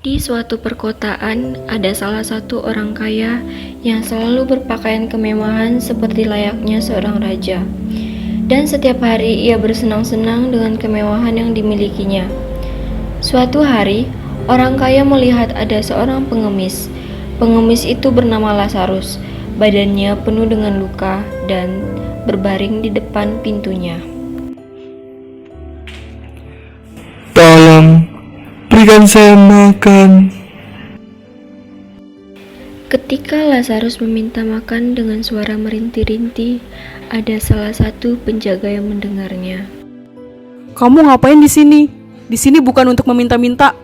Di suatu perkotaan, ada salah satu orang kaya yang selalu berpakaian kemewahan seperti layaknya seorang raja. Dan setiap hari ia bersenang-senang dengan kemewahan yang dimilikinya. Suatu hari, orang kaya melihat ada seorang pengemis. Pengemis itu bernama Lazarus. Badannya penuh dengan luka dan berbaring di depan pintunya. Tolong berikan saya makan. Ketika Lazarus meminta makan dengan suara merintih-rintih, ada salah satu penjaga yang mendengarnya. Kamu ngapain di sini? Di sini bukan untuk meminta-minta.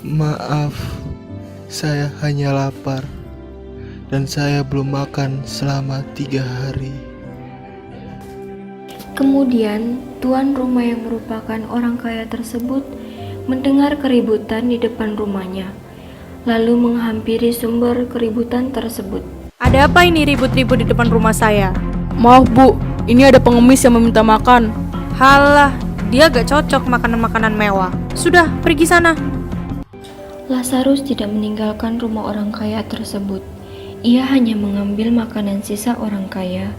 Maaf, saya hanya lapar dan saya belum makan selama 3 hari. Kemudian, tuan rumah yang merupakan orang kaya tersebut mendengar keributan di depan rumahnya, lalu menghampiri sumber keributan tersebut. Ada apa ini ribut-ribut di depan rumah saya? Maaf bu, ini ada pengemis yang meminta makan. Halah, dia gak cocok makanan-makanan mewah. Sudah, pergi sana. Lazarus tidak meninggalkan rumah orang kaya tersebut. Ia hanya mengambil makanan sisa orang kaya,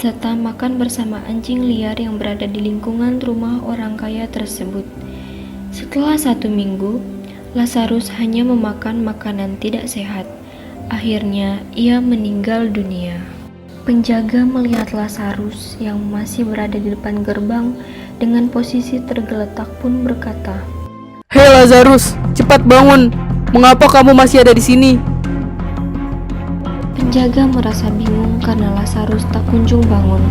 serta makan bersama anjing liar yang berada di lingkungan rumah orang kaya tersebut. Setelah 1 minggu, Lazarus hanya memakan makanan tidak sehat. Akhirnya, ia meninggal dunia. Penjaga melihat Lazarus yang masih berada di depan gerbang dengan posisi tergeletak pun berkata, Hei Lazarus, cepat bangun. Mengapa kamu masih ada di sini? Penjaga merasa bingung karena Lazarus tak kunjung bangun,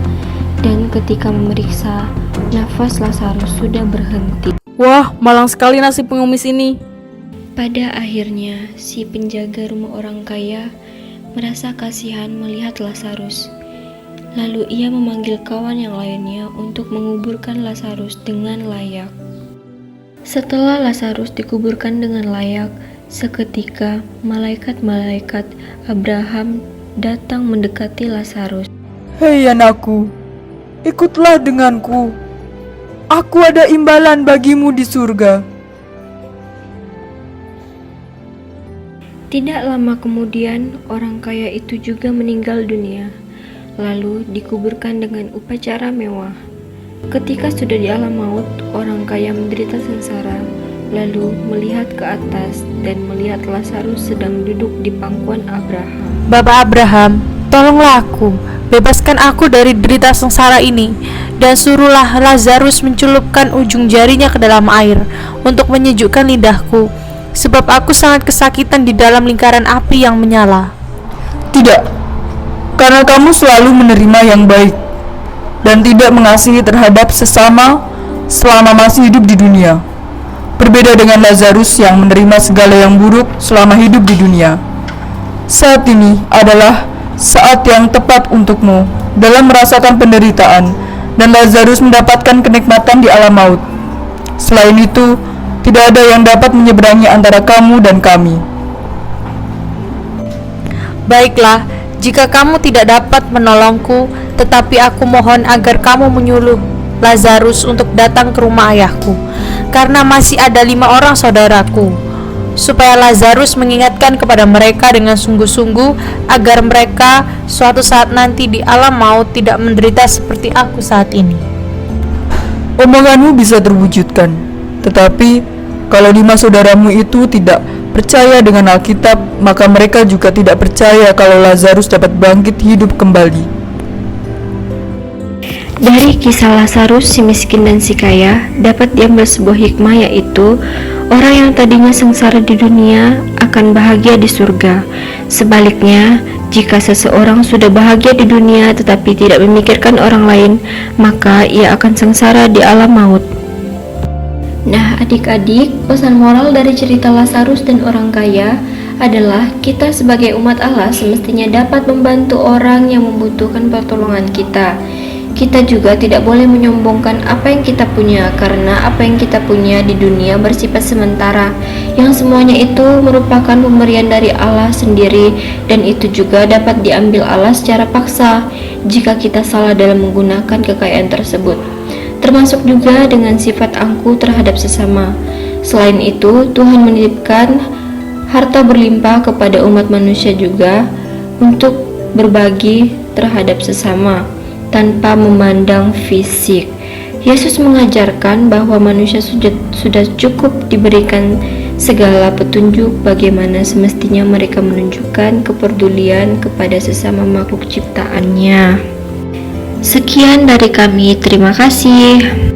dan ketika memeriksa, nafas Lazarus sudah berhenti. Wah, malang sekali nasib pengemis ini. Pada akhirnya, si penjaga rumah orang kaya merasa kasihan melihat Lazarus. Lalu ia memanggil kawan yang lainnya untuk menguburkan Lazarus dengan layak. Setelah Lazarus dikuburkan dengan layak, seketika malaikat-malaikat Abraham datang mendekati Lazarus. Hei anakku, ikutlah denganku. Aku ada imbalan bagimu di surga. Tidak lama kemudian, orang kaya itu juga meninggal dunia, lalu dikuburkan dengan upacara mewah. Ketika sudah di alam maut, orang kaya menderita sengsara, lalu melihat ke atas dan melihat Lazarus sedang duduk di pangkuan Abraham. Bapak Abraham, tolonglah aku, bebaskan aku dari derita sengsara ini, dan suruhlah Lazarus mencelupkan ujung jarinya ke dalam air untuk menyejukkan lidahku, sebab aku sangat kesakitan di dalam lingkaran api yang menyala. Tidak, karena kamu selalu menerima yang baik dan tidak mengasihi terhadap sesama selama masih hidup di dunia. Berbeda dengan Lazarus yang menerima segala yang buruk selama hidup di dunia. Saat ini adalah saat yang tepat untukmu dalam merasakan penderitaan, dan Lazarus mendapatkan kenikmatan di alam maut. Selain itu, tidak ada yang dapat menyeberangi antara kamu dan kami. Baiklah, jika kamu tidak dapat menolongku, tetapi aku mohon agar kamu menyuruh Lazarus untuk datang ke rumah ayahku, karena masih ada 5 orang saudaraku, supaya Lazarus mengingatkan kepada mereka dengan sungguh-sungguh, agar mereka suatu saat nanti di alam maut tidak menderita seperti aku saat ini. Omonganmu bisa terwujudkan, tetapi kalau 5 saudaramu itu tidak percaya dengan Alkitab, maka mereka juga tidak percaya kalau Lazarus dapat bangkit hidup kembali. Dari kisah Lazarus, si miskin dan si kaya, dapat diambil sebuah hikmah, yaitu orang yang tadinya sengsara di dunia akan bahagia di surga. Sebaliknya, jika seseorang sudah bahagia di dunia tetapi tidak memikirkan orang lain, maka ia akan sengsara di alam maut. Nah, adik-adik, pesan moral dari cerita Lazarus dan orang kaya adalah kita sebagai umat Allah semestinya dapat membantu orang yang membutuhkan pertolongan kita. Kita juga tidak boleh menyombongkan apa yang kita punya, karena apa yang kita punya di dunia bersifat sementara, yang semuanya itu merupakan pemberian dari Allah sendiri, dan itu juga dapat diambil Allah secara paksa jika kita salah dalam menggunakan kekayaan tersebut. termasuk juga dengan sifat angkuh terhadap sesama. Selain itu, Tuhan menitipkan harta berlimpah kepada umat manusia juga untuk berbagi terhadap sesama tanpa memandang fisik. Yesus mengajarkan bahwa manusia sudah cukup diberikan segala petunjuk bagaimana semestinya mereka menunjukkan kepedulian kepada sesama makhluk ciptaannya. Sekian dari kami, terima kasih.